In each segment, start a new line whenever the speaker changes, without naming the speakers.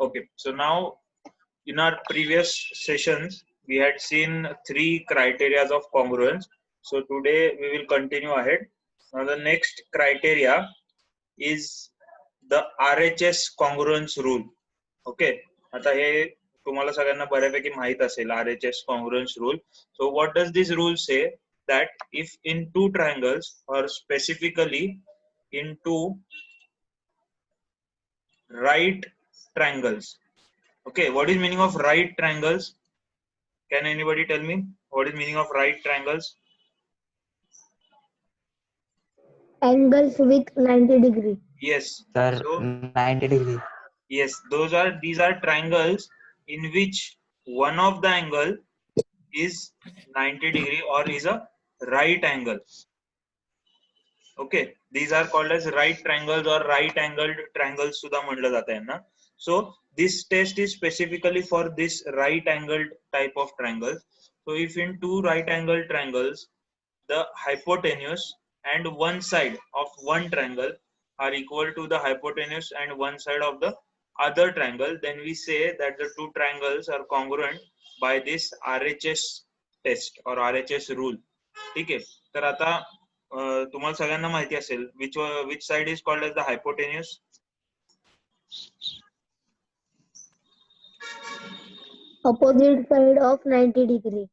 Okay, so now in our previous sessions we had seen three criteria of congruence. So today we will continue ahead. Now the next criteria is the RHS congruence rule. Okay, आता हे तुम्हाला सगळ्यांना बऱ्यापैकी माहित असेल RHS congruence rule. So what does this rule say? That if in two triangles, or specifically in two right triangles. Okay, what is meaning of right triangles? Can anybody tell me what is meaning of right triangles?
Angles with 90 degree.
Yes.
Sir,
So
90 degree.
yes, these are triangles in which one of the angle is 90 degree or is a right angle. Okay, these are called as right triangles or right angled triangles सुद्धा म्हटलं जातं यांना. So this test is specifically for this right angled type of triangles. So if in two right angled triangles the hypotenuse and one side of one triangle are equal to the hypotenuse and one side of the other triangle, then we say that the two triangles are congruent by this RHS test or RHS rule. ठीक आहे, तर आता तुम्हाला सगळ्यांना माहिती असेल which side is called as the hypotenuse.
Opposite side of 90 degree.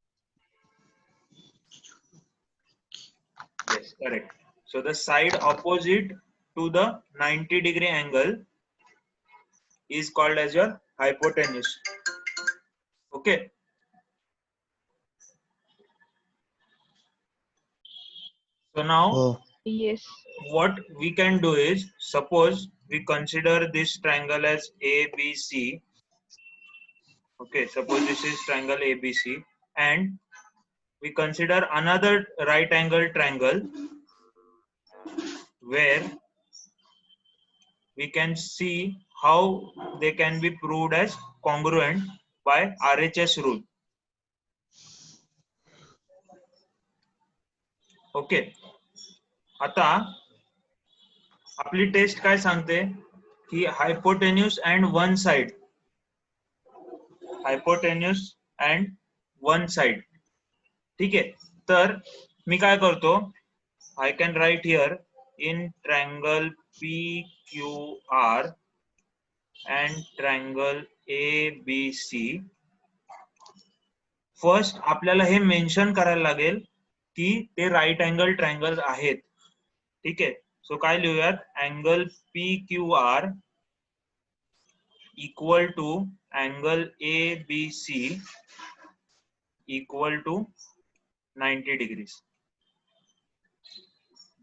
Yes, correct. So the side opposite to the 90 degree angle is called as your hypotenuse. Okay. So now
Yes.
what we can do is, suppose we consider this triangle as ABC. Okay, suppose this is triangle ABC, and we consider another right angle triangle where we can see how they can be proved as congruent by RHS rule. Okay, आता आपली test काय सांगते की hypotenuse and one side, hypotenuse and one side. ठीक आहे, तर मी काय करतो, I can write here in triangle PQR and triangle ABC. First आपल्याला हे मेन्शन करायला लागेल की ते राईट अँगल ट्रायंगल आहेत. ठीक आहे, सो काय लिहूयात, angle PQR equal to angle ABC equal to 90 degrees.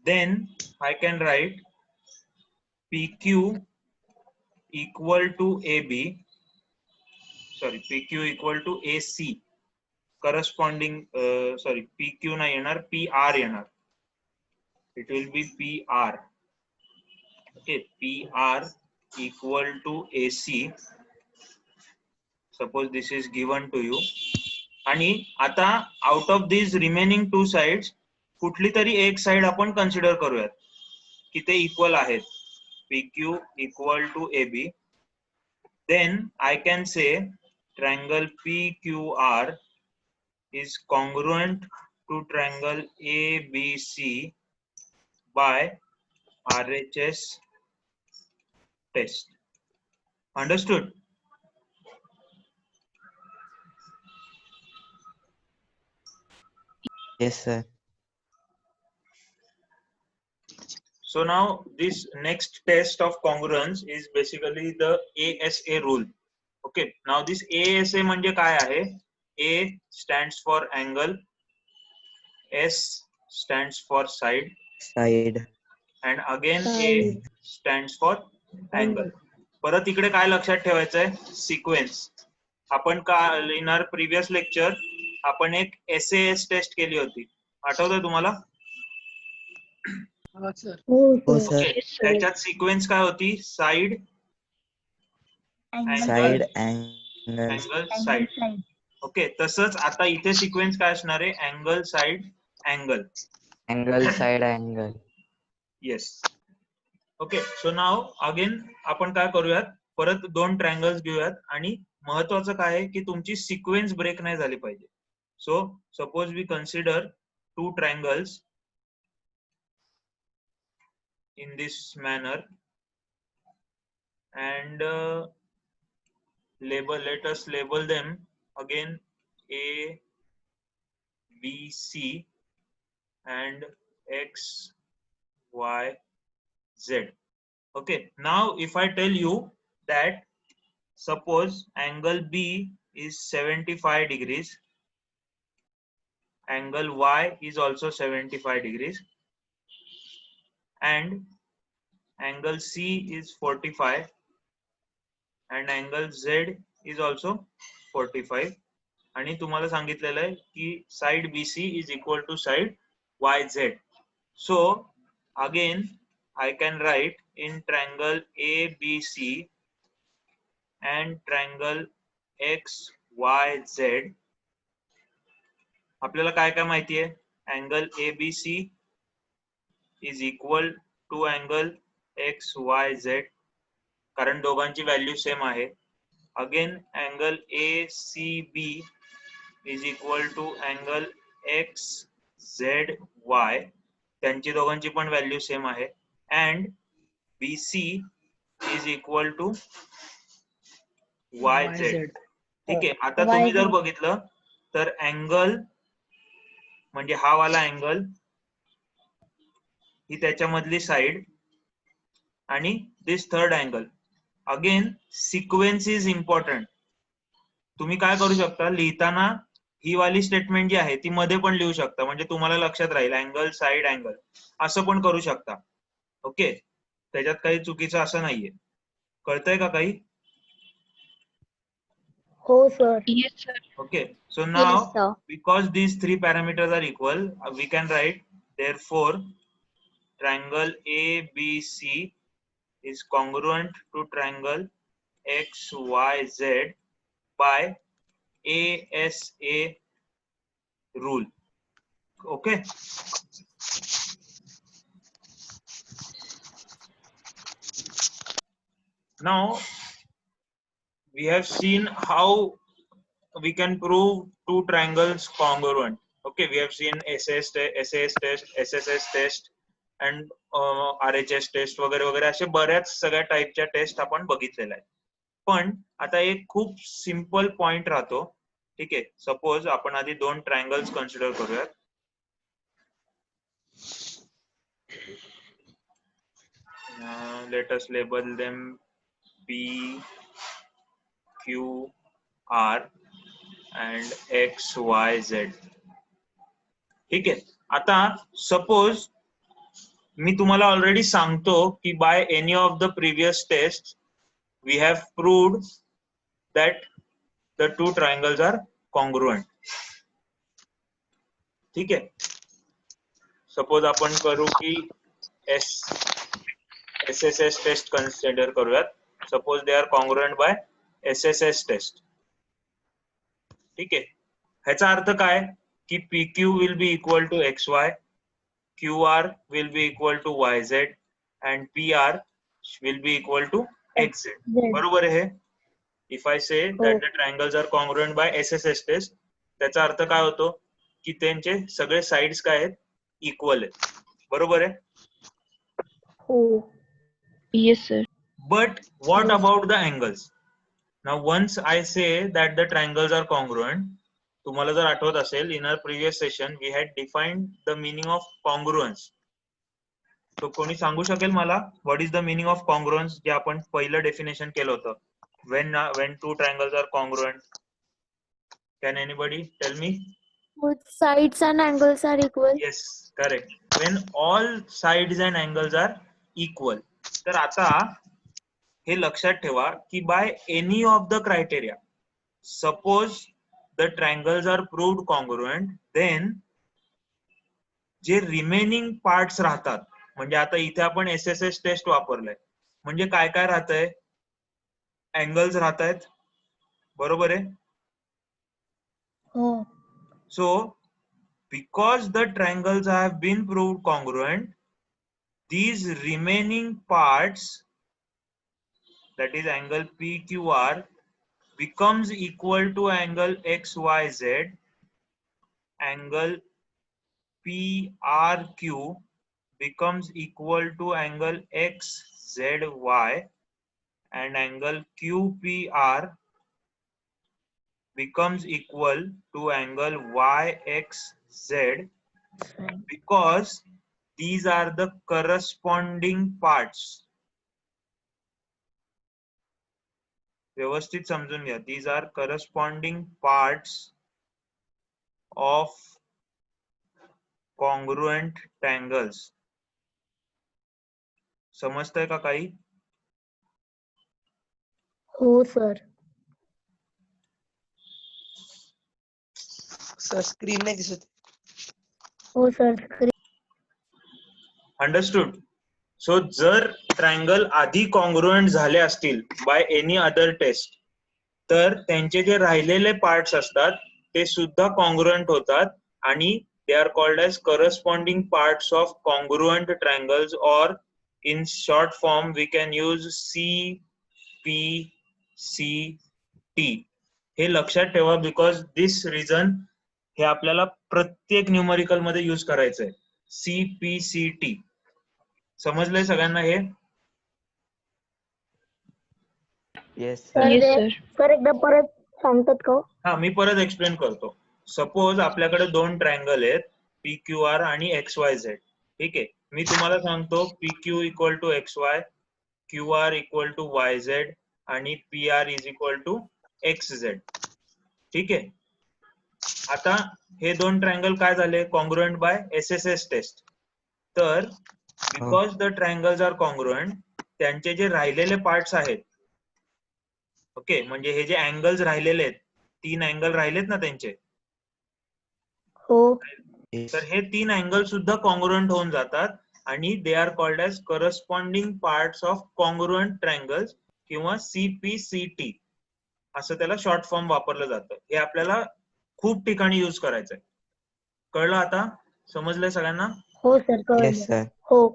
Then I can write PQ equal to AB, sorry, PQ equal to AC corresponding, sorry, PQ नाही येणार, PR येणार. It will be PR. Okay, PR equal to AC. Suppose this is given to you. आणि आता out of these remaining two sides कुठली तरी एक side आपण consider करूयात की ते इक्वल आहेत. PQ equal to AB. Then I can say triangle PQR is congruent to triangle ABC by RHS test. Understood?
Yes, sir.
So now this next test of congruence is basically the ASA rule. Okay, now this ASA म्हणजे काय आहे? A stands for angle, S stands for side, and again A stands for angle. परत इकडे काय लक्षात ठेवायचं आहे, sequence. आपण का इन आवर प्रीवियस लेक्चर आपण एक SAS टेस्ट केली होती, आठवतंय तुम्हाला? त्याच्यात सिक्वेन्स काय होती, side,
side,
angle, side. Okay, तसंच आता इथे सिक्वेन्स काय असणार आहे, angle, side, angle.
Angle, side, angle.
Yes. Okay, so नाव अगेन आपण काय करूयात, परत 2 ट्रायंगल्स घेऊयात आणि महत्वाचं काय आहे की तुमची सिक्वेन्स ब्रेक नाही झाली पाहिजे. So suppose we consider 2 triangles in this manner and let us label them again A, B, C and X, Y, Z. Okay, now if I tell you that suppose angle B is 75 degrees, angle Y is also 75 degrees and angle C is 45 and angle Z is also 45 आणि तुम्हाला सांगितलेलं आहे की side BC is equal to side YZ. So again I can write in triangle ABC and triangle XYZ आपल्याला काय काय माहिती आहे. Angle ABC is equal to angle XYZ कारण दोघांची व्हॅल्यू सेम आहे. Again angle ACB is equal to angle XZY त्यांची दोघांची पण व्हॅल्यू सेम आहे. And BC is equal to YZ. ठीक आहे. आता तुम्ही जर बघितलं तर अँगल म्हणजे हा वाला अँगल ही त्याच्यामधली साइड आणि this third angle. Again sequence is important. तुम्ही काय करू शकता लिहिताना ही वाली स्टेटमेंट जी आहे ती मध्ये पण लिहू शकता म्हणजे तुम्हाला लक्षात राहील अँगल साइड अँगल असं पण करू शकता. ओके, त्याच्यात काही चुकीचं असं नाहीये. कळतंय का काही?
हो sir.
Yes, sir.
Okay, so
Yes,
now
sir.
because these 3 parameters are equal, we can write therefore triangle ABC is congruent to triangle XYZ by ASA rule. Okay. Now we have seen how we can prove 2 triangles congruent. Okay, we have seen SAS test, SSS test and RHS test वगैरे वगैरे असे बऱ्याच सगळ्या टाईपच्या test आपण बघितलेल्या आहेत. पण आता एक खूप सिंपल पॉइंट राहतो. ठीक आहे, सपोज आपण आधी 2 ट्रायंगल्स कन्सिडर करूयात. Let us label them P, Q, R and X, Y, Z. ठीक आहे. आता सपोज मी तुम्हाला ऑलरेडी सांगतो की by any of the previous test we have proved that the 2 triangles are congruent. ठीक आहे. सपोज आपण करू की SSS टेस्ट कन्सिडर करूयात. Suppose they are congruent by SSS test. ठीक आहे. ह्याचा अर्थ काय की PQ will be equal to XY, QR will be equal to YZ and PR will be equal to XZ. बरोबर आहे. If I say that the triangles are congruent by SSS test, त्याचा अर्थ काय होतो की त्यांचे सगळे साइड्स काय आहेत इक्वल आहेत. बरोबर आहे.
हो.
Yes, sir.
But what about the angles? Now once I say that the triangles are congruent, तुम्हाला जर आठवत असेल in our previous session we had defined the meaning of congruence. तो कोणी सांगू शकेल मला what is the meaning of congruence जे आपण पहिलं डेफिनेशन केलं होतं when 2 triangles are congruent? Can anybody tell me?
Both sides and angles are equal.
Yes, correct. When all sides and angles are equal. तर आता हे लक्षात ठेवा की by any of the criteria, suppose the triangles are proved congruent, then J remaining parts राहतात म्हणजे आता इथे आपण SSS टेस्ट वापरलंय म्हणजे काय काय राहतंय अँगल्स राहत आहेत. बरोबर आहे.
हो.
So because the triangles have been proved congruent, these remaining parts that is angle PQR becomes equal to angle XYZ, angle PRQ becomes equal to angle XZY, and angle QPR becomes equal to angle YXZ, because these are the corresponding parts. व्यवस्थित समजून घ्या. These are corresponding parts of congruent triangles. समजतंय का काही?
हो sir.
Sir screen नाही दिसत.
हो सर.
अंडरस्टूड. सो जर ट्रायंगल आधी कॉन्ग्रुएंट झाले असतील बाय एनी अदर टेस्ट, तर त्यांचे जे राहिलेले पार्ट्स असतात ते सुद्धा कॉन्ग्रुएंट होतात आणि they are called as corresponding parts of congruent triangles, और in short form we can use CPCT. हे लक्षात ठेवा, बिकॉज दिस रिझन हे आपल्याला प्रत्येक न्यूमरिकल मध्ये यूज करायचंय. CPCT. समजलंय सगळ्यांना हे?
Yes
sir
sir.
Yes, sir.
Sir एकदा परत सांगतात का?
हा, मी परत एक्सप्लेन करतो. सपोज आपल्याकडे दोन ट्रायंगल आहेत, PQR आणि XYZ. ठीक आहे, मी तुम्हाला सांगतो PQ equal to XY, QR equal to YZ आणि PR is equal to XZ. ठीक आहे. आता हे दोन ट्रायंगल काय झाले? Congruent by SSS test. तर because the triangles are congruent, त्यांचे जे राहिलेले पार्ट्स आहेत, ओके, म्हणजे हे जे अँगल्स राहिलेले आहेत, 3 अँगल राहिलेत ना त्यांचे,
हो.
तर हे 3 अँगल सुद्धा कॉन्ग्रुएंट होऊन जातात आणि they are called as corresponding parts of congruent triangles किंवा CPCT असं त्याला शॉर्ट फॉर्म वापरलं जातं. हे आपल्याला खूप ठिकाणी यूज करायचंय. कळलं आता? समजलंय सगळ्यांना?
हो सर.
Yes sir.
हो.